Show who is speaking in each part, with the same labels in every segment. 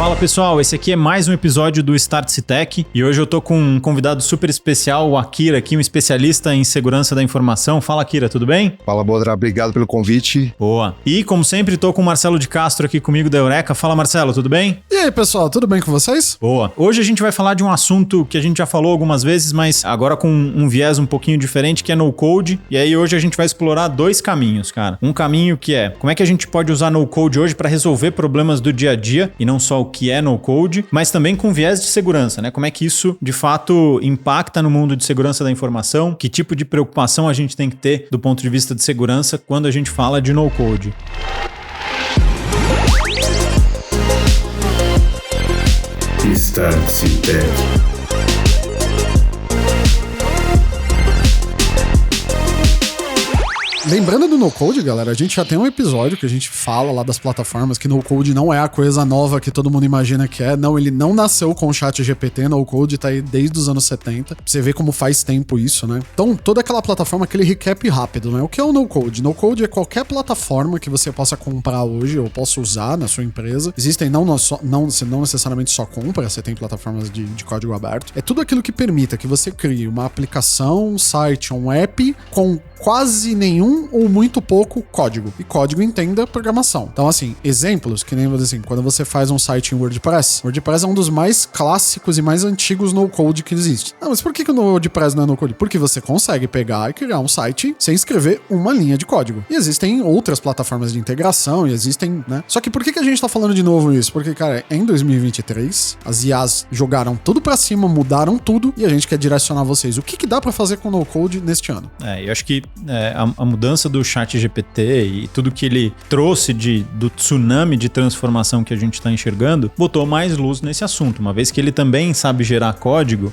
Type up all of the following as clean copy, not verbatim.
Speaker 1: Fala pessoal, esse aqui é mais um episódio do Startse Tech e hoje eu tô com um convidado super especial, o Akira aqui, um especialista em segurança da informação. Fala Akira, tudo bem?
Speaker 2: Fala Bodra, obrigado pelo convite.
Speaker 1: Boa. E como sempre tô com o Marcelo de Castro aqui comigo da Eureka. Fala Marcelo, tudo bem?
Speaker 3: E aí pessoal, tudo bem com vocês?
Speaker 1: Boa. Hoje a gente vai falar de um assunto que a gente já falou algumas vezes, mas agora com um viés um pouquinho diferente, que é no-code. E aí hoje a gente vai explorar dois caminhos, cara. Um caminho que é como é que a gente pode usar no-code hoje para resolver problemas do dia a dia, e não só o que é no-code, mas também com viés de segurança, né? Como é que isso, de fato, impacta no mundo de segurança da informação, que tipo de preocupação a gente tem que ter do ponto de vista de segurança quando a gente fala de no-code.
Speaker 4: Startse Tech.
Speaker 3: Lembrando do no-code, galera, a gente já tem um episódio que a gente fala lá das plataformas que no-code não é a coisa nova que todo mundo imagina que é. Não, ele não nasceu com o ChatGPT, no-code tá aí desde os anos 70. Você vê como faz tempo isso, né? Então, toda aquela plataforma, aquele recap rápido, né? O que é o no-code? No-code é qualquer plataforma que você possa comprar hoje ou possa usar na sua empresa. Existem, você não necessariamente só compra, você tem plataformas de código aberto. É tudo aquilo que permita que você crie uma aplicação, um site, um app com quase nenhum ou muito pouco código. E código entenda programação. Então, assim, exemplos, que nem assim, quando você faz um site em WordPress, WordPress é um dos mais clássicos e mais antigos no-code que existe. Ah, mas por que o WordPress não é no-code? Porque você consegue pegar e criar um site sem escrever uma linha de código. E existem outras plataformas de integração, e existem, né? Só que por que a gente tá falando de novo isso? Porque, cara, em 2023, as IAs jogaram tudo pra cima, mudaram tudo, e a gente quer direcionar vocês. O que dá pra fazer com no-code neste ano?
Speaker 1: Eu acho que a mudança do ChatGPT e tudo que ele trouxe do tsunami de transformação que a gente está enxergando, botou mais luz nesse assunto. Uma vez que ele também sabe gerar código,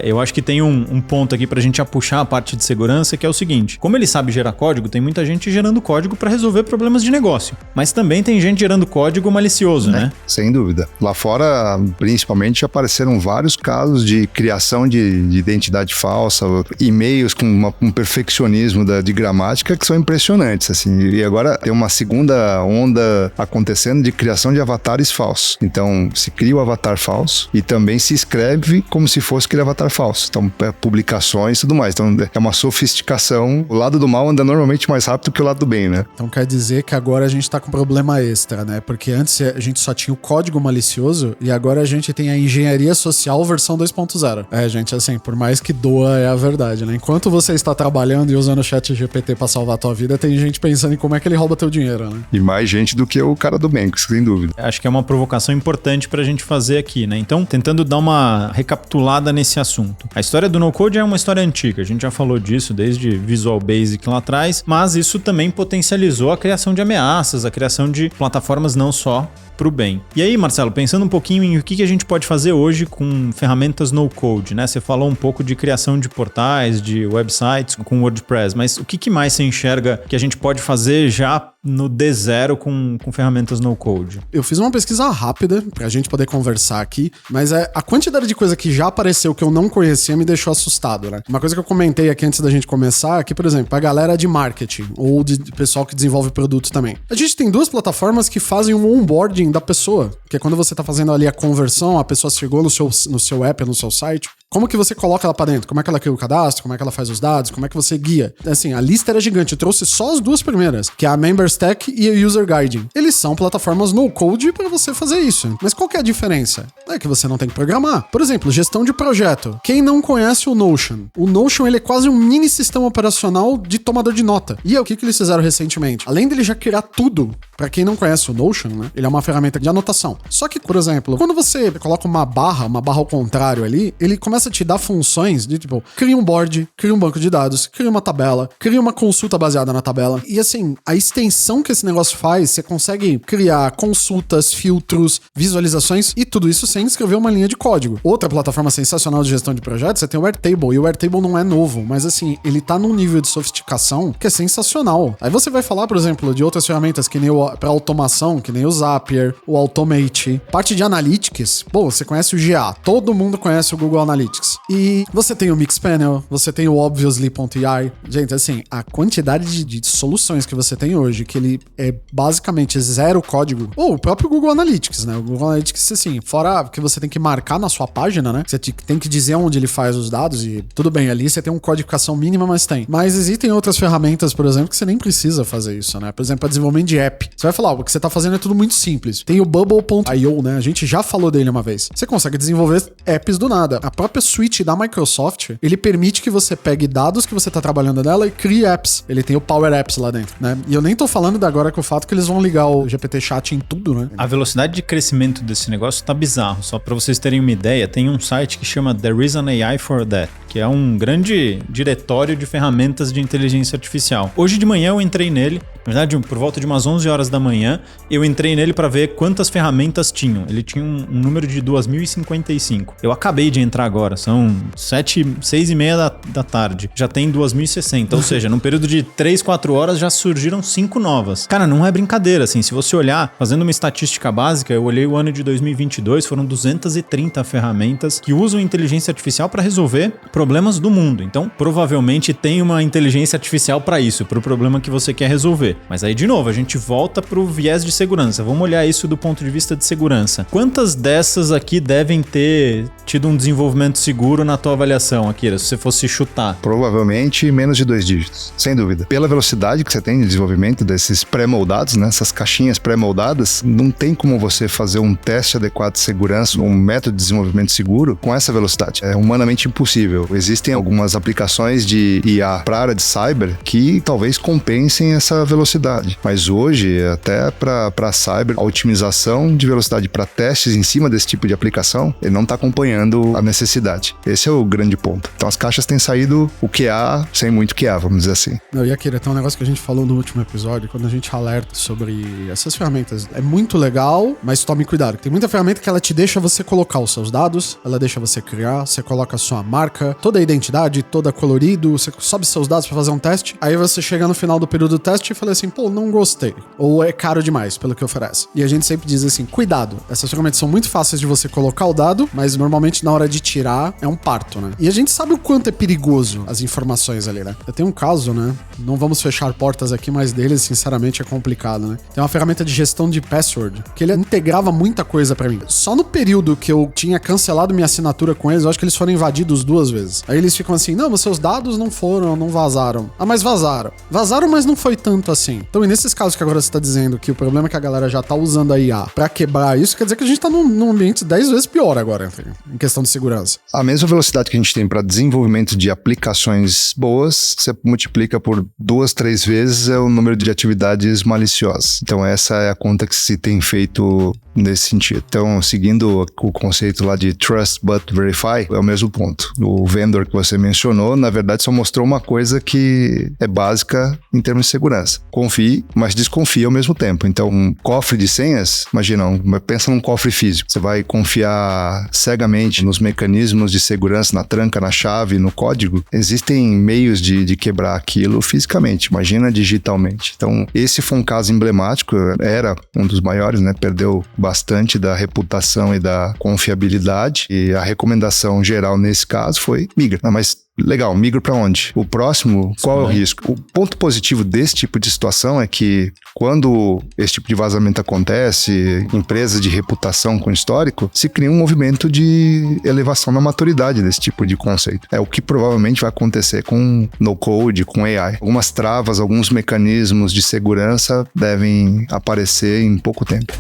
Speaker 1: eu acho que tem um ponto aqui pra gente já puxar a parte de segurança, que é o seguinte: como ele sabe gerar código, tem muita gente gerando código para resolver problemas de negócio, mas também tem gente gerando código malicioso, né?
Speaker 2: Sem dúvida. Lá fora, principalmente, apareceram vários casos de criação de identidade falsa, e-mails com um perfeccionismo de gramática que são impressionantes, assim. E agora tem uma segunda onda acontecendo de criação de avatares falsos. Então, se cria o avatar falso e também se escreve como se fosse aquele avatar falso. Então, publicações e tudo mais. Então, é uma sofisticação. O lado do mal anda normalmente mais rápido que o lado do bem, né?
Speaker 3: Então, quer dizer que agora a gente tá com um problema extra, né? Porque antes a gente só tinha o código malicioso e agora a gente tem a engenharia social versão 2.0. Gente, assim, por mais que doa, é a verdade, né? Enquanto você está trabalhando e usando o ChatGPT pra salvar a tua vida, tem gente pensando em como é que ele rouba teu dinheiro, né?
Speaker 2: E mais gente do que o cara do banco, sem dúvida.
Speaker 1: Acho que é uma provocação importante pra gente fazer aqui, né? Então, tentando dar uma recapitulada nesse assunto. A história do no-code é uma história antiga, a gente já falou disso desde Visual Basic lá atrás, mas isso também potencializou a criação de ameaças, a criação de plataformas não só pro bem. E aí, Marcelo, pensando um pouquinho em o que a gente pode fazer hoje com ferramentas no-code, né? Você falou um pouco de criação de portais, de websites com WordPress, mas o que mais você enxerga que a gente pode fazer já no D0 com ferramentas no-code?
Speaker 3: Eu fiz uma pesquisa rápida pra gente poder conversar aqui, mas a quantidade de coisa que já apareceu que eu não conhecia me deixou assustado, né? Uma coisa que eu comentei aqui antes da gente começar é que, por exemplo, a galera de marketing ou de pessoal que desenvolve produto também. A gente tem duas plataformas que fazem um onboarding da pessoa, que é quando você tá fazendo ali a conversão, a pessoa chegou no seu app, no seu site, como que você coloca ela pra dentro? Como é que ela cria o cadastro? Como é que ela faz os dados? Como é que você guia? Assim, a lista era gigante. Eu trouxe só as duas primeiras, que é a MemberStack e a User Guiding. Eles são plataformas no-code para você fazer isso. Mas qual que é a diferença? É que você não tem que programar. Por exemplo, gestão de projeto. Quem não conhece o Notion? O Notion, ele é quase um mini sistema operacional de tomador de nota. E é o que eles fizeram recentemente. Além dele já criar tudo, para quem não conhece o Notion, né? Ele é uma ferramenta de anotação. Só que, por exemplo, quando você coloca uma barra ao contrário ali, ele começa a te dar funções de tipo, cria um board, cria um banco de dados, cria uma tabela, cria uma consulta baseada na tabela. E assim, a extensão que esse negócio faz, você consegue criar consultas, filtros, visualizações e tudo isso sem escrever uma linha de código. Outra plataforma sensacional de gestão de projetos, você tem o Airtable, e o Airtable não é novo, mas assim, ele tá num nível de sofisticação que é sensacional. Aí você vai falar, por exemplo, de outras ferramentas que nem o pra automação, que nem o Zapier, o Automate. Parte de Analytics, pô, você conhece o GA. Todo mundo conhece o Google Analytics. E você tem o Mixpanel, você tem o Obviously.ai. Gente, assim, a quantidade de soluções que você tem hoje, que ele é basicamente zero código, ou o próprio Google Analytics, né? O Google Analytics, assim, fora que você tem que marcar na sua página, né? Você tem que dizer onde ele faz os dados e tudo bem, ali você tem uma codificação mínima, mas tem. Mas existem outras ferramentas, por exemplo, que você nem precisa fazer isso, né? Por exemplo, para desenvolvimento de app. Você vai falar, o que você tá fazendo é tudo muito simples. Tem o Bubble.io, né? A gente já falou dele uma vez. Você consegue desenvolver apps do nada. A própria suite da Microsoft, ele permite que você pegue dados que você tá trabalhando nela e crie apps. Ele tem o Power Apps lá dentro, né? E eu nem tô falando agora com o fato que eles vão ligar o GPT Chat em tudo, né?
Speaker 1: A velocidade de crescimento desse negócio tá bizarro. Só pra vocês terem uma ideia, tem um site que chama There is an AI for that, que é um grande diretório de ferramentas de inteligência artificial. Hoje de manhã eu entrei nele, na verdade por volta de umas 11 horas da manhã, eu entrei nele para ver quantas ferramentas tinham. Ele tinha um número de 2.055. Eu acabei de entrar agora, são 6:30 da tarde. Já tem 2.060, ou seja, num período de 3, 4 horas já surgiram 5 novas. Cara, não é brincadeira, assim, se você olhar, fazendo uma estatística básica, eu olhei o ano de 2022, foram 230 ferramentas que usam inteligência artificial para resolver problemas do mundo. Então, provavelmente tem uma inteligência artificial para isso, para o problema que você quer resolver. Mas aí, de novo, a gente volta pro viés de segurança. Vamos olhar isso do ponto de vista de segurança. Quantas dessas aqui devem ter tido um desenvolvimento seguro na tua avaliação, Akira, se você fosse chutar?
Speaker 2: Provavelmente menos de 2 dígitos, sem dúvida. Pela velocidade que você tem de desenvolvimento desses pré-moldados, né, essas caixinhas pré-moldadas, não tem como você fazer um teste adequado de segurança, um método de desenvolvimento seguro com essa velocidade. É humanamente impossível. Existem algumas aplicações de IA para a área de cyber que talvez compensem essa velocidade. Mas hoje, até para cyber, a otimização de velocidade para testes em cima desse tipo de aplicação, ele não está acompanhando a necessidade. Esse é o grande ponto. Então as caixas têm saído o QA sem muito QA, vamos dizer assim.
Speaker 3: Não, e Akira, tem um negócio que a gente falou no último episódio, quando a gente alerta sobre essas ferramentas. É muito legal, mas tome cuidado. Tem muita ferramenta que ela te deixa você colocar os seus dados, ela deixa você criar, você coloca a sua marca, toda a identidade, toda colorido, você sobe seus dados pra fazer um teste, aí você chega no final do período do teste e fala assim, pô, não gostei. Ou é caro demais pelo que oferece. E a gente sempre diz assim, cuidado, essas ferramentas são muito fáceis de você colocar o dado, mas normalmente na hora de tirar é um parto, né? E a gente sabe o quanto é perigoso as informações ali, né? Eu tenho um caso, né? Não vamos fechar portas aqui, mas deles, sinceramente, é complicado, né? Tem uma ferramenta de gestão de password, que ele integrava muita coisa pra mim. Só no período que eu tinha cancelado minha assinatura com eles, eu acho que eles foram invadidos 2 vezes. Aí eles ficam assim, não, os seus dados não foram, não vazaram. Ah, mas vazaram. Vazaram, mas não foi tanto assim. Então, e nesses casos que agora você tá dizendo que o problema é que a galera já tá usando a IA pra quebrar isso, quer dizer que a gente tá num ambiente 10 vezes pior agora, enfim, em questão de segurança.
Speaker 2: A mesma velocidade que a gente tem para desenvolvimento de aplicações boas, você multiplica por 2, 3 vezes o número de atividades maliciosas. Então essa é a conta que se tem feito nesse sentido. Então, seguindo o conceito lá de Trust But Verify, é o mesmo ponto. O vendor que você mencionou, na verdade, só mostrou uma coisa que é básica em termos de segurança. Confie, mas desconfie ao mesmo tempo. Então, um cofre de senhas, imagina, pensa num cofre físico. Você vai confiar cegamente nos mecanismos de segurança, na tranca, na chave, no código. Existem meios de quebrar aquilo fisicamente, imagina digitalmente. Então, esse foi um caso emblemático, era um dos maiores, né? Perdeu bastante da reputação e da confiabilidade, e a recomendação geral nesse caso foi migra. Não, mas legal, migra para onde? O próximo, qual é o risco? O ponto positivo desse tipo de situação é que quando esse tipo de vazamento acontece, empresas de reputação com histórico, se cria um movimento de elevação na maturidade desse tipo de conceito. É o que provavelmente vai acontecer com no-code, com AI. Algumas travas, alguns mecanismos de segurança devem aparecer em pouco tempo.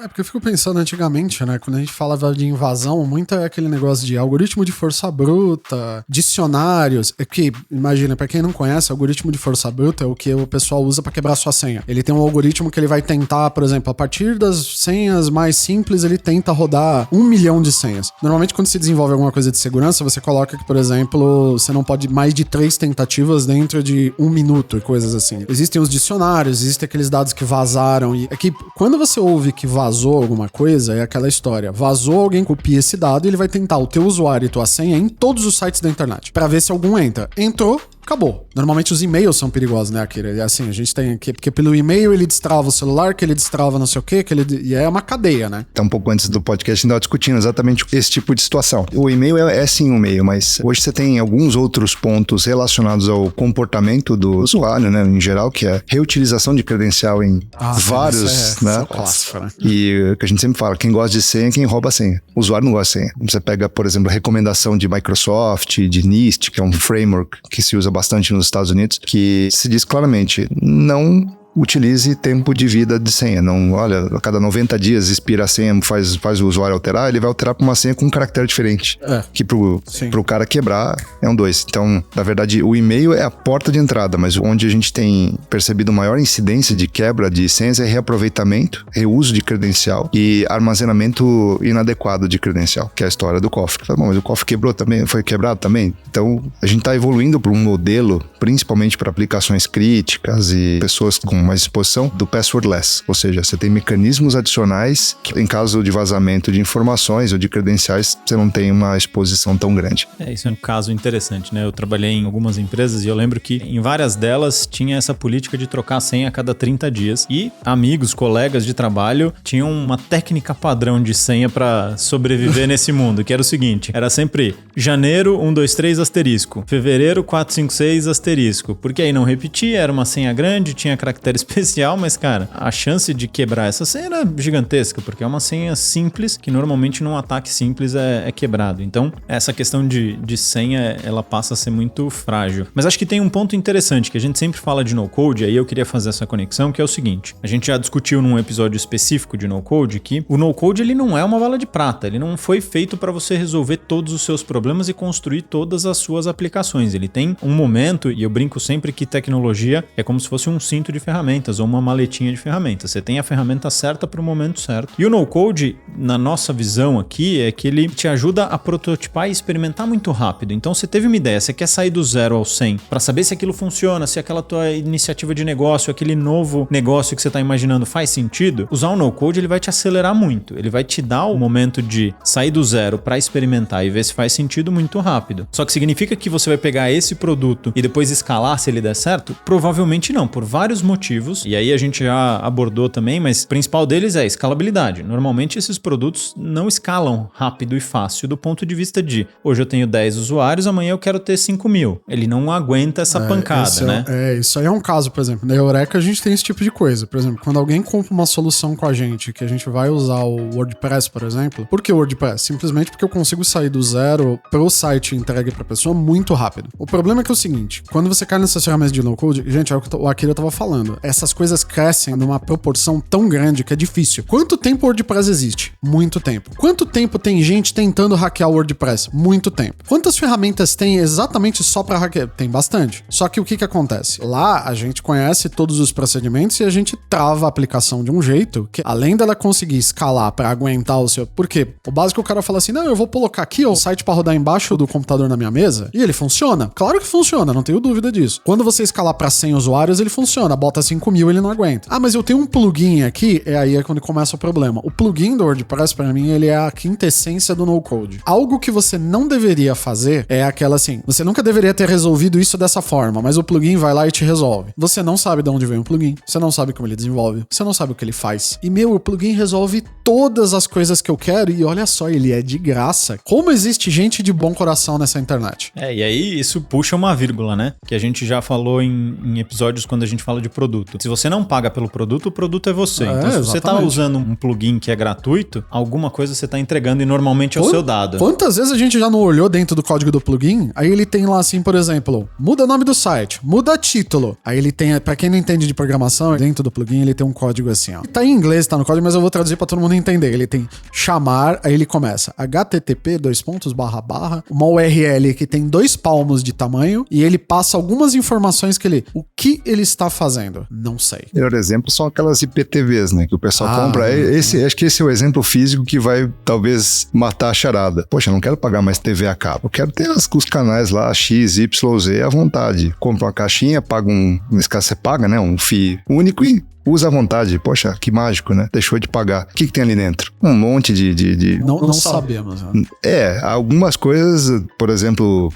Speaker 3: É, porque eu fico pensando antigamente, né? Quando a gente falava de invasão, muito é aquele negócio de algoritmo de força bruta, dicionários. É que, imagina, pra quem não conhece, algoritmo de força bruta é o que o pessoal usa pra quebrar sua senha. Ele tem um algoritmo que ele vai tentar, por exemplo, a partir das senhas mais simples, ele tenta rodar 1 milhão de senhas. Normalmente, quando se desenvolve alguma coisa de segurança, você coloca que, por exemplo, você não pode mais de 3 tentativas dentro de 1 minuto e coisas assim. Existem os dicionários, existem aqueles dados que vazaram. E é que quando você ouve que vazaram, vazou alguma coisa, é aquela história. Vazou, alguém copia esse dado e ele vai tentar o teu usuário e tua senha em todos os sites da internet, pra ver se algum entra. Entrou, acabou. Normalmente os e-mails são perigosos, né, Akira? E assim, a gente tem aqui, porque pelo e-mail ele destrava o celular, que ele destrava não sei o quê, e é uma cadeia, né?
Speaker 2: Então, um pouco antes do podcast, a gente estava discutindo exatamente esse tipo de situação. O e-mail é sim um meio, mas hoje você tem alguns outros pontos relacionados ao comportamento do usuário, né, em geral, que é reutilização de credencial em vários, né?
Speaker 3: Isso é clássico, né?
Speaker 2: E o que a gente sempre fala, quem gosta de senha, quem rouba a senha. O usuário não gosta de senha. Você pega, por exemplo, a recomendação de Microsoft, de NIST, que é um framework que se usa bastante nos Estados Unidos, que se diz claramente, não utilize tempo de vida de senha. Não, olha, a cada 90 dias expira a senha, faz o usuário alterar, ele vai alterar para uma senha com um caractere diferente. Que pro cara quebrar é um 2. Então, na verdade, o e-mail é a porta de entrada, mas onde a gente tem percebido maior incidência de quebra de senhas é reaproveitamento, reuso de credencial e armazenamento inadequado de credencial, que é a história do cofre. Bom, mas o cofre quebrou também, foi quebrado também. Então, a gente está evoluindo para um modelo, principalmente para aplicações críticas e pessoas com mais exposição, do passwordless, ou seja, você tem mecanismos adicionais que, em caso de vazamento de informações ou de credenciais, você não tem uma exposição tão grande.
Speaker 1: Isso é um caso interessante, né? Eu trabalhei em algumas empresas e eu lembro que em várias delas tinha essa política de trocar a senha a cada 30 dias e amigos, colegas de trabalho tinham uma técnica padrão de senha para sobreviver nesse mundo, que era o seguinte, era sempre janeiro 123 asterisco, fevereiro 456 asterisco, porque aí não repetia, era uma senha grande, tinha caractere especial, mas cara, a chance de quebrar essa senha era gigantesca, porque é uma senha simples, que normalmente num ataque simples é quebrado. Então, essa questão de senha, ela passa a ser muito frágil. Mas acho que tem um ponto interessante, que a gente sempre fala de no-code, aí eu queria fazer essa conexão, que é o seguinte, a gente já discutiu num episódio específico de no-code que o no-code, ele não é uma bala de prata, ele não foi feito para você resolver todos os seus problemas e construir todas as suas aplicações. Ele tem um momento, e eu brinco sempre que tecnologia é como se fosse um cinto de ferramentas ou uma maletinha de ferramentas. Você tem a ferramenta certa para o momento certo. E o no-code, na nossa visão aqui, é que ele te ajuda a prototipar e experimentar muito rápido. Então, você teve uma ideia, você quer sair do 0 ao 100 para saber se aquilo funciona, se aquela tua iniciativa de negócio, aquele novo negócio que você está imaginando faz sentido. Usar o no-code, ele vai te acelerar muito. Ele vai te dar o momento de sair do 0 para experimentar e ver se faz sentido muito rápido. Só que significa que você vai pegar esse produto e depois escalar se ele der certo? Provavelmente não, por vários motivos. E aí a gente já abordou também, mas o principal deles é a escalabilidade. Normalmente esses produtos não escalam rápido e fácil do ponto de vista de hoje eu tenho 10 usuários, amanhã eu quero ter 5.000. Ele não aguenta essa pancada, né?
Speaker 3: Isso aí é um caso, por exemplo. Na Eureka a gente tem esse tipo de coisa. Por exemplo, quando alguém compra uma solução com a gente, que a gente vai usar o WordPress, por exemplo. Por que o WordPress? Simplesmente porque eu consigo sair do 0 pro site entregue pra pessoa muito rápido. O problema é que é o seguinte, quando você cai nessas ferramentas de no-code, gente, é o que o Akira tava falando. Essas coisas crescem numa proporção tão grande que é difícil. Quanto tempo o WordPress existe? Muito tempo. Quanto tempo tem gente tentando hackear o WordPress? Muito tempo. Quantas ferramentas tem exatamente só pra hackear? Tem bastante. Só que o que acontece? Lá a gente conhece todos os procedimentos e a gente trava a aplicação de um jeito que, além dela conseguir escalar pra aguentar o seu... Por quê? O básico, o cara fala assim, não, eu vou colocar aqui o site pra rodar embaixo do computador na minha mesa e ele funciona. Claro que funciona, não tenho dúvida disso. Quando você escalar pra 100 usuários, ele funciona. Bota 5.000, ele não aguenta. Ah, mas eu tenho um plugin aqui, aí é quando começa o problema. O plugin do WordPress, pra mim, ele é a quintessência do no-code. Algo que você não deveria fazer é aquela assim, você nunca deveria ter resolvido isso dessa forma, mas o plugin vai lá e te resolve. Você não sabe de onde vem o plugin, você não sabe como ele desenvolve, você não sabe o que ele faz. E, o plugin resolve todas as coisas que eu quero e olha só, ele é de graça. Como existe gente de bom coração nessa internet?
Speaker 1: E aí isso puxa uma vírgula, né? Que a gente já falou em episódios quando a gente fala de produto. Se você não paga pelo produto, o produto é você. Então, se você tá usando um plugin que é gratuito, alguma coisa você tá entregando e normalmente é o seu dado.
Speaker 3: Quantas vezes a gente já não olhou dentro do código do plugin? Aí ele tem lá assim, por exemplo, muda o nome do site, muda título. Aí ele tem, pra quem não entende de programação, dentro do plugin ele tem um código assim, ó. Tá em inglês, tá no código, mas eu vou traduzir pra todo mundo entender. Ele tem chamar, aí ele começa http, uma URL que tem 2 palmos de tamanho e ele passa algumas informações que ele... O que ele está fazendo? Não sei.
Speaker 2: Melhor exemplo são aquelas IPTVs, né? Que o pessoal compra. Acho que esse é o exemplo físico que vai, talvez, matar a charada. Poxa, eu não quero pagar mais TV a cabo. Eu quero ter os canais lá, X, Y, Z, à vontade. Compra uma caixinha, paga nesse caso você paga, né? Um FII único e Usa à vontade. Poxa, que mágico, né? Deixou de pagar. O que tem ali dentro? Um monte de...
Speaker 3: Não sabemos. Né?
Speaker 2: Algumas coisas, por exemplo,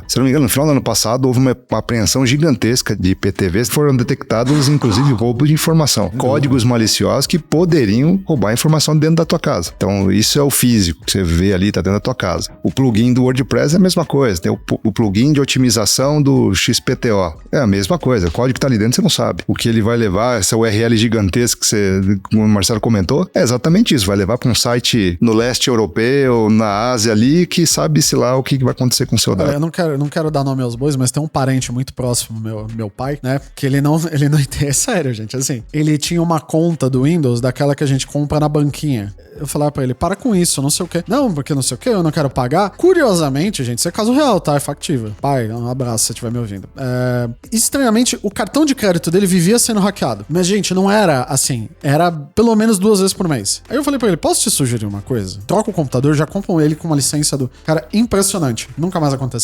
Speaker 2: se não me engano, no final do ano passado houve uma apreensão gigantesca de IPTVs, foram detectados inclusive roubos de informação, códigos maliciosos que poderiam roubar a informação dentro da tua casa. Então isso é o físico que você vê ali, tá dentro da tua casa. O plugin do WordPress é a mesma coisa, tem o plugin de otimização do XPTO, é a mesma coisa, o código que tá ali dentro você não sabe. O que ele vai levar, essa URL gigantesca que como o Marcelo comentou, é exatamente isso, vai levar para um site no leste europeu, na Ásia ali, que sabe-se lá o que vai acontecer com o seu dado.
Speaker 3: Eu não quero dar nome aos bois, mas tem um parente muito próximo, meu pai, né? Que ele não é sério, gente. Assim, ele tinha uma conta do Windows, daquela que a gente compra na banquinha. Eu falava pra ele, para com isso, não sei o quê. Não, porque não sei o quê, eu não quero pagar. Curiosamente, gente, isso é caso real, tá? É factível. Pai, um abraço se você estiver me ouvindo. Estranhamente, o cartão de crédito dele vivia sendo hackeado. Mas, gente, não era assim. Era pelo menos 2 vezes por mês. Aí eu falei pra ele, posso te sugerir uma coisa? Troca o computador, já compram ele com uma licença do... Cara, impressionante. Nunca mais aconteceu.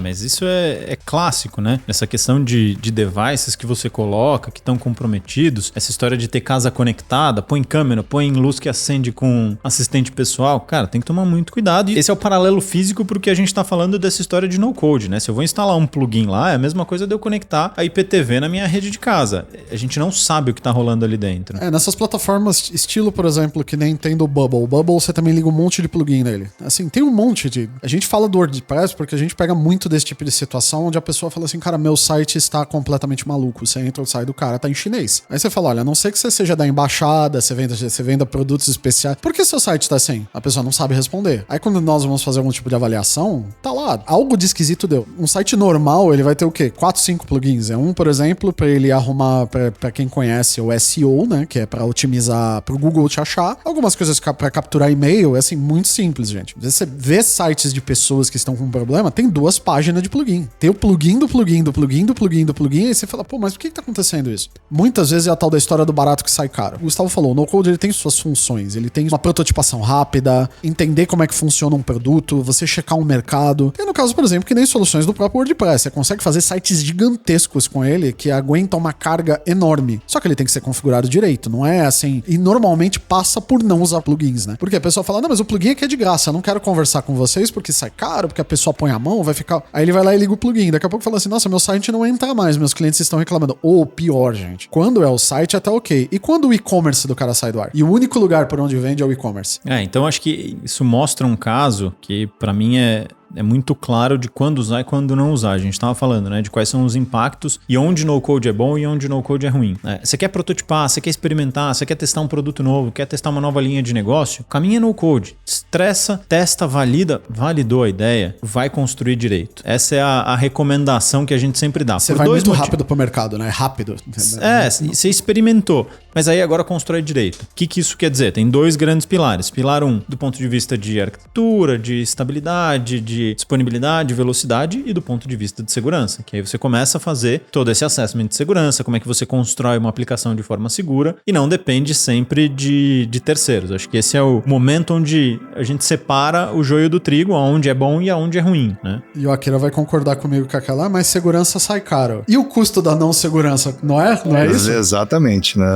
Speaker 1: Mas isso é clássico, né? Essa questão de devices que você coloca, que estão comprometidos. Essa história de ter casa conectada, põe câmera, põe luz que acende com assistente pessoal. Cara, tem que tomar muito cuidado. E esse é o paralelo físico porque a gente tá falando dessa história de no-code, né? Se eu vou instalar um plugin lá, é a mesma coisa de eu conectar a IPTV na minha rede de casa. A gente não sabe o que tá rolando ali dentro.
Speaker 3: Nessas plataformas, estilo, por exemplo, que nem tem do Bubble. O Bubble, você também liga um monte de plugin nele. Assim, tem um monte de... A gente fala do WordPress porque a gente pega muito desse tipo de situação onde a pessoa fala assim, cara, meu site está completamente maluco. Você entra ou sai do cara, tá em chinês. Aí você fala, olha, a não ser que você seja da embaixada, você venda produtos especiais. Por que seu site tá assim? A pessoa não sabe responder. Aí quando nós vamos fazer algum tipo de avaliação, tá lá, algo de esquisito deu. Um site normal, ele vai ter o quê? 4, 5 plugins. Por exemplo, pra ele arrumar, pra quem conhece o SEO, né? Que é pra otimizar, pro Google te achar. Algumas coisas pra capturar e-mail, é assim, muito simples, gente. Você vê sites de pessoas que estão com problema, tem 2 páginas de plugin. Tem o plugin do plugin, do plugin, do plugin, do plugin, aí você fala, pô, mas por que tá acontecendo isso? Muitas vezes é a tal da história do barato que sai caro. O Gustavo falou, o no-code, ele tem suas funções, ele tem uma prototipação rápida, entender como é que funciona um produto, você checar um mercado. Tem no caso, por exemplo, que nem soluções do próprio WordPress. Você consegue fazer sites gigantescos com ele que aguentam uma carga enorme. Só que ele tem que ser configurado direito, não é assim. E normalmente passa por não usar plugins, né? Porque a pessoa fala, não, mas o plugin aqui é de graça, eu não quero conversar com vocês porque sai caro, porque a pessoa põe a mão, vai ficar... Aí ele vai lá e liga o plugin. Daqui a pouco fala assim, nossa, meu site não entra mais, meus clientes estão reclamando. Ou pior, gente. Quando é o site, até ok. E quando o e-commerce do cara sai do ar? E o único lugar por onde vende é o e-commerce.
Speaker 1: Então acho que isso mostra um caso que pra mim é muito claro de quando usar e quando não usar. A gente estava falando, né, de quais são os impactos e onde no-code é bom e onde no-code é ruim. Você quer prototipar, você quer experimentar, você quer testar um produto novo, quer testar uma nova linha de negócio, o caminho é no-code. Estressa, testa, valida, validou a ideia, vai construir direito. Essa é a recomendação que a gente sempre dá.
Speaker 3: Você vai muito rápido pro mercado, né? Rápido.
Speaker 1: Você experimentou, mas aí agora constrói direito. O que isso quer dizer? Tem 2 grandes pilares. Pilar 1, do ponto de vista de arquitetura, de estabilidade, de disponibilidade, velocidade e do ponto de vista de segurança, que aí você começa a fazer todo esse assessment de segurança, como é que você constrói uma aplicação de forma segura e não depende sempre de terceiros. Acho que esse é o momento onde a gente separa o joio do trigo, aonde é bom e aonde é ruim, né?
Speaker 3: E o Akira vai concordar comigo com aquela, mas segurança sai caro. E o custo da não segurança, não é isso?
Speaker 2: Exatamente, né?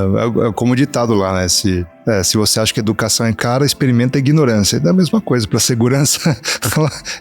Speaker 2: É como ditado lá, né? Se você acha que educação é cara, experimenta a ignorância. É da mesma coisa. Para segurança,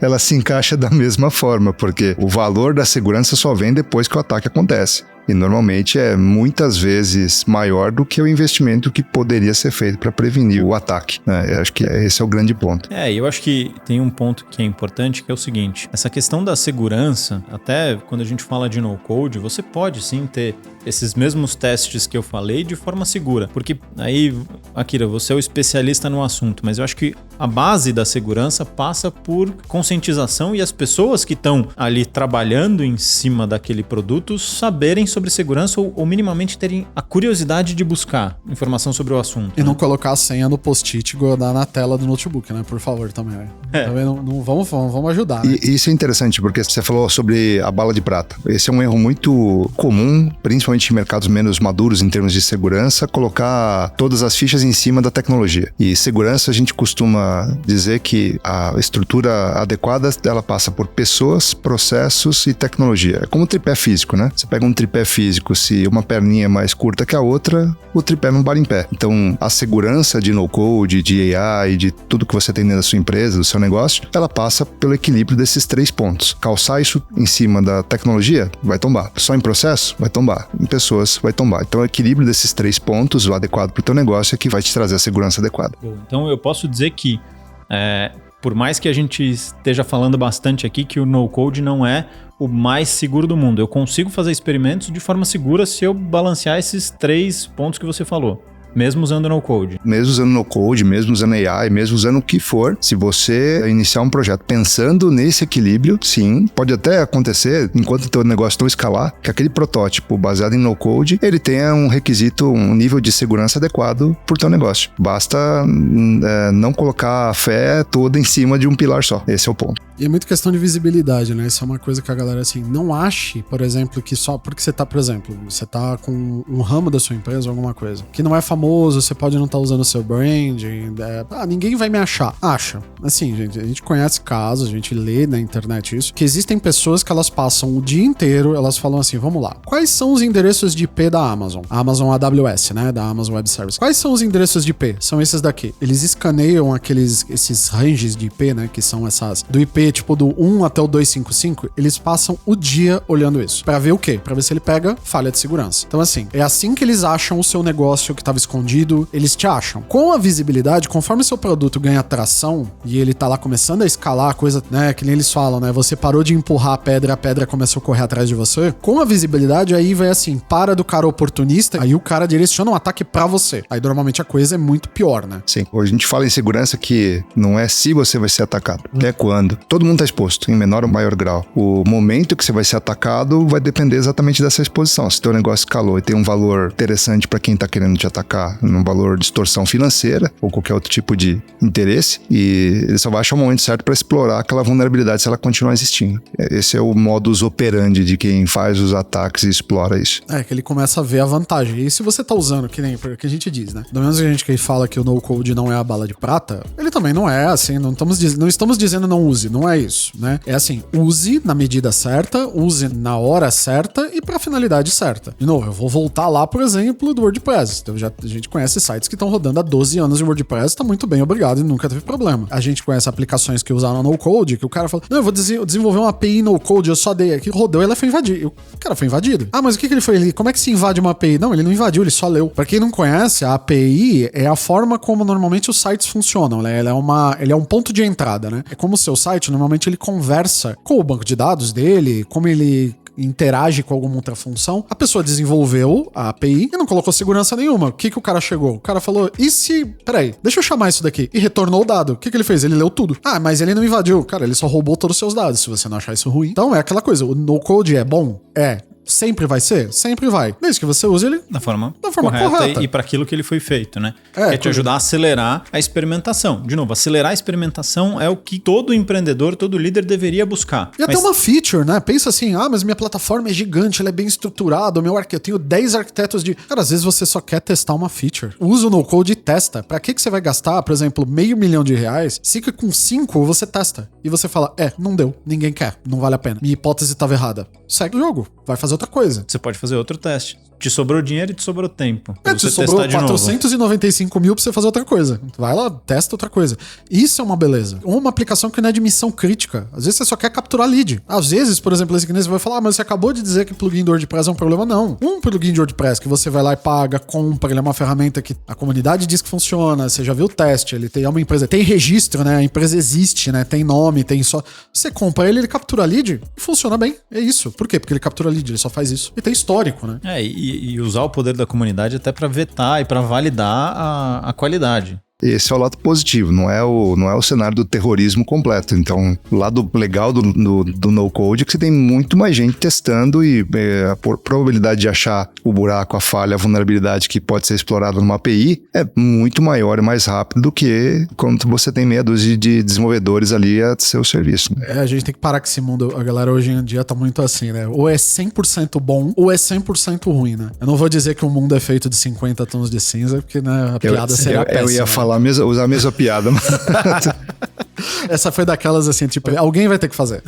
Speaker 2: ela se encaixa da mesma forma, porque o valor da segurança só vem depois que o ataque acontece. E normalmente é muitas vezes maior do que o investimento que poderia ser feito para prevenir o ataque, né? Eu acho que esse é o grande ponto.
Speaker 1: Eu acho que tem um ponto que é importante, que é o seguinte: essa questão da segurança, até quando a gente fala de no-code, você pode sim ter esses mesmos testes que eu falei de forma segura, porque aí, Akira, você é o especialista no assunto, mas eu acho que a base da segurança passa por conscientização e as pessoas que estão ali trabalhando em cima daquele produto saberem sobre segurança ou minimamente terem a curiosidade de buscar informação sobre o assunto.
Speaker 3: E não colocar a senha no post-it e godar na tela do notebook, né? Por favor, também. Também não vamos ajudar, né?
Speaker 2: E isso é interessante, porque você falou sobre a bala de prata. Esse é um erro muito comum, principalmente em mercados menos maduros em termos de segurança, colocar todas as fichas em cima da tecnologia. E segurança, a gente costuma dizer que a estrutura adequada, ela passa por pessoas, processos e tecnologia. É como um tripé físico, né? Você pega um tripé físico, se uma perninha é mais curta que a outra, o tripé não para em pé. Então, a segurança de no-code, de AI, de tudo que você tem dentro da sua empresa, do seu negócio, ela passa pelo equilíbrio desses 3 pontos. Calçar isso em cima da tecnologia, vai tombar. Só em processo, vai tombar. Em pessoas, vai tombar. Então, o equilíbrio desses 3 pontos, o adequado para o teu negócio, é que vai te trazer a segurança adequada.
Speaker 1: Então, eu posso dizer que, por mais que a gente esteja falando bastante aqui que o no-code não é o mais seguro do mundo, eu consigo fazer experimentos de forma segura se eu balancear esses 3 pontos que você falou. Mesmo usando no-code.
Speaker 2: Mesmo usando no-code, mesmo usando AI, mesmo usando o que for, se você iniciar um projeto pensando nesse equilíbrio, sim, pode até acontecer, enquanto o teu negócio não escalar, que aquele protótipo baseado em no-code, ele tenha um requisito, um nível de segurança adequado para o teu negócio. Basta não colocar a fé toda em cima de um pilar só. Esse é o ponto.
Speaker 3: E é muito questão de visibilidade, né? Isso é uma coisa que a galera, assim, não ache, por exemplo, que só porque você tá, por exemplo, você tá com um ramo da sua empresa ou alguma coisa, que não é famoso, você pode não estar usando o seu branding, ninguém vai me achar. Acha. Assim, gente, a gente conhece casos, a gente lê na internet isso, que existem pessoas que elas passam o dia inteiro, elas falam assim, vamos lá, quais são os endereços de IP da Amazon? A Amazon AWS, né? Da Amazon Web Service. Quais são os endereços de IP? São esses daqui. Eles escaneiam esses ranges de IP, né? Que são essas, do IP tipo do 1 até o 255, eles passam o dia olhando isso. Pra ver o quê? Pra ver se ele pega falha de segurança. Então assim, é assim que eles acham o seu negócio que estava escondido, eles te acham. Com a visibilidade, conforme o seu produto ganha tração e ele tá lá começando a escalar a coisa, né, que nem eles falam, né, você parou de empurrar a pedra começou a correr atrás de você, com a visibilidade aí vai assim, para do cara oportunista, aí o cara direciona um ataque pra você. Aí normalmente a coisa é muito pior, né?
Speaker 2: Sim, hoje a gente fala em segurança que não é se você vai ser atacado, é quando. Todo mundo tá exposto, em menor ou maior grau. O momento que você vai ser atacado vai depender exatamente dessa exposição. Se teu negócio escalou e tem um valor interessante para quem tá querendo te atacar, um valor de extorsão financeira ou qualquer outro tipo de interesse, e ele só vai achar o momento certo para explorar aquela vulnerabilidade se ela continuar existindo. Esse é o modus operandi de quem faz os ataques e explora isso.
Speaker 3: É, que ele começa a ver a vantagem. E se você tá usando, que nem o que a gente diz, né? Do menos que a gente que fala que o no-code não é a bala de prata, ele também não é, assim, não estamos dizendo não use, não é isso, né? É assim, use na medida certa, use na hora certa e pra finalidade certa. De novo, eu vou voltar lá, por exemplo, do WordPress. Então a gente conhece sites que estão rodando há 12 anos de WordPress, tá muito bem, obrigado, e nunca teve problema. A gente conhece aplicações que usaram no-code, que o cara fala, não, eu vou desenvolver uma API no-code, eu só dei aqui, rodou, ela foi invadida. O cara foi invadido. Ah, mas o que ele foi? Como é que se invade uma API? Não, ele não invadiu, ele só leu. Pra quem não conhece, a API é a forma como normalmente os sites funcionam, né? Ele é um ponto de entrada, né? É como o seu site, normalmente ele conversa com o banco de dados dele, como ele interage com alguma outra função. A pessoa desenvolveu a API e não colocou segurança nenhuma. O que o cara chegou? O cara falou, e se... Peraí, deixa eu chamar isso daqui. E retornou o dado. O que ele fez? Ele leu tudo. Ah, mas ele não invadiu. Cara, ele só roubou todos os seus dados, se você não achar isso ruim. Então é aquela coisa, o no-code é bom? É. Sempre vai ser? Sempre vai. Desde que você use ele
Speaker 1: da forma correta. E para aquilo que ele foi feito, né? É te ajudar a acelerar a experimentação. De novo, acelerar a experimentação é o que todo empreendedor, todo líder deveria buscar.
Speaker 3: E até uma feature, né? Pensa assim, mas minha plataforma é gigante, ela é bem estruturada, eu tenho 10 arquitetos de... Cara, às vezes você só quer testar uma feature. Usa o no-code e testa. Pra que você vai gastar, por exemplo, R$500 mil? Se que com 5 você testa. E você fala, não deu, ninguém quer, não vale a pena. Minha hipótese estava errada. Segue o jogo, vai fazer outra coisa.
Speaker 1: Você pode fazer outro teste. Te sobrou dinheiro e te sobrou tempo.
Speaker 3: Te sobrou 495 mil pra você fazer outra coisa. Vai lá, testa outra coisa. Isso é uma beleza. Uma aplicação que não é de missão crítica. Às vezes você só quer capturar lead. Às vezes, por exemplo, esse que você vai falar, mas você acabou de dizer que plugin do WordPress é um problema. Não. Um plugin de WordPress que você vai lá e paga, compra, ele é uma ferramenta que a comunidade diz que funciona, você já viu o teste, é uma empresa, tem registro, né? A empresa existe, né? Tem nome, tem só... Você compra ele captura lead e funciona bem. É isso. Por quê? Porque ele captura lead, ele só faz isso. E tem histórico, né?
Speaker 1: E usar o poder da comunidade até para vetar e para validar a qualidade.
Speaker 2: Esse é o lado positivo, não é o cenário do terrorismo completo. Então, o lado legal do no-code é que você tem muito mais gente testando e a probabilidade de achar o buraco, a falha, a vulnerabilidade que pode ser explorada numa API é muito maior e mais rápido do que quando você tem meia dúzia de desenvolvedores ali a seu serviço.
Speaker 3: A gente tem que parar com esse mundo. A galera hoje em dia tá muito assim, né? Ou é 100% bom ou é 100% ruim, né? Eu não vou dizer que o mundo é feito de 50 tons de cinza, porque né, a piada seria péssima.
Speaker 2: Eu ia falar usar a mesma piada.
Speaker 3: Essa foi daquelas assim, tipo, alguém vai ter que fazer.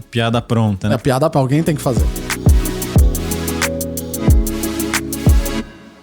Speaker 1: Piada pronta, né?
Speaker 3: A piada pra alguém tem que fazer.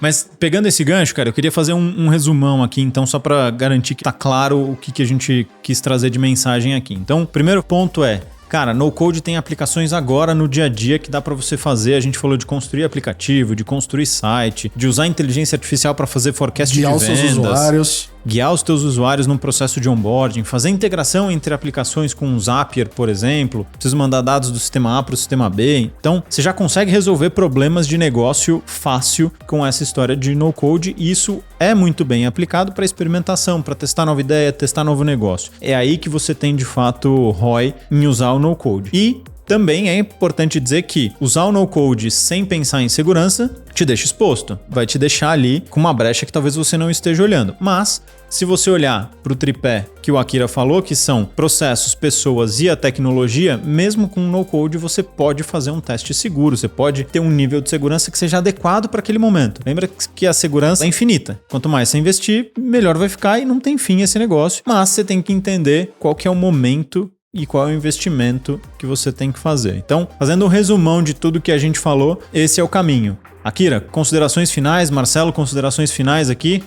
Speaker 1: Mas pegando esse gancho, cara, eu queria fazer um resumão aqui, então, só pra garantir que tá claro o que a gente quis trazer de mensagem aqui. Então, o primeiro ponto é, cara, no-code tem aplicações agora no dia a dia que dá para você fazer. A gente falou de construir aplicativo, de construir site, de usar inteligência artificial para fazer forecast de vendas.
Speaker 3: Guiar os seus usuários.
Speaker 1: Guiar os teus usuários num processo de onboarding, fazer integração entre aplicações com o Zapier, por exemplo. Preciso mandar dados do sistema A para o sistema B. Então, você já consegue resolver problemas de negócio fácil com essa história de no-code e isso é muito bem aplicado para experimentação, para testar nova ideia, testar novo negócio. É aí que você tem, de fato, ROI em usar o no-code. E também é importante dizer que usar o no-code sem pensar em segurança te deixa exposto. Vai te deixar ali com uma brecha que talvez você não esteja olhando. Mas, se você olhar para o tripé que o Akira falou, que são processos, pessoas e a tecnologia, mesmo com no-code você pode fazer um teste seguro. Você pode ter um nível de segurança que seja adequado para aquele momento. Lembra que a segurança é infinita. Quanto mais você investir, melhor vai ficar e não tem fim esse negócio. Mas você tem que entender qual que é o momento e qual é o investimento que você tem que fazer. Então, fazendo um resumão de tudo que a gente falou, esse é o caminho. Akira, considerações finais? Marcelo, considerações finais aqui?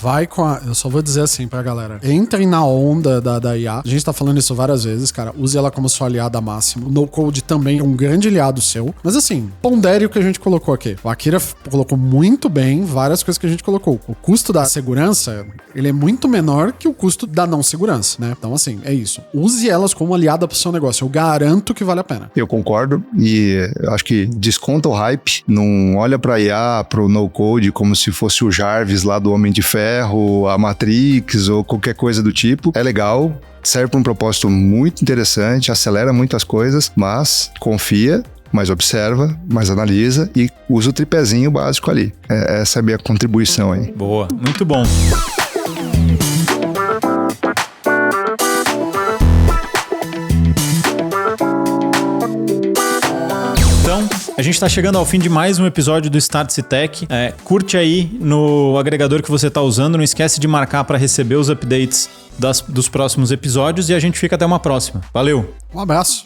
Speaker 3: Vai com a... Eu só vou dizer assim pra galera. Entrem na onda da IA. A gente tá falando isso várias vezes, cara. Use ela como sua aliada máxima. O no-code também é um grande aliado seu. Mas assim, pondere o que a gente colocou aqui. O Akira colocou muito bem várias coisas que a gente colocou. O custo da segurança, ele é muito menor que o custo da não segurança, né? Então assim, é isso. Use elas como aliada pro seu negócio. Eu garanto que vale a pena.
Speaker 2: Eu concordo e acho que desconta o hype. Não olha pra IA, pro no-code como se fosse o Jarvis lá do Homem de Ferro, a Matrix ou qualquer coisa do tipo. É legal, serve para um propósito muito interessante, acelera muitas coisas, mas confia, mas observa, mas analisa e usa o tripézinho básico ali. Essa é a minha contribuição aí.
Speaker 1: Boa, muito bom. A gente está chegando ao fim de mais um episódio do Startse Tech. Curte aí no agregador que você está usando. Não esquece de marcar para receber os updates dos próximos episódios e a gente fica até uma próxima. Valeu!
Speaker 3: Um abraço!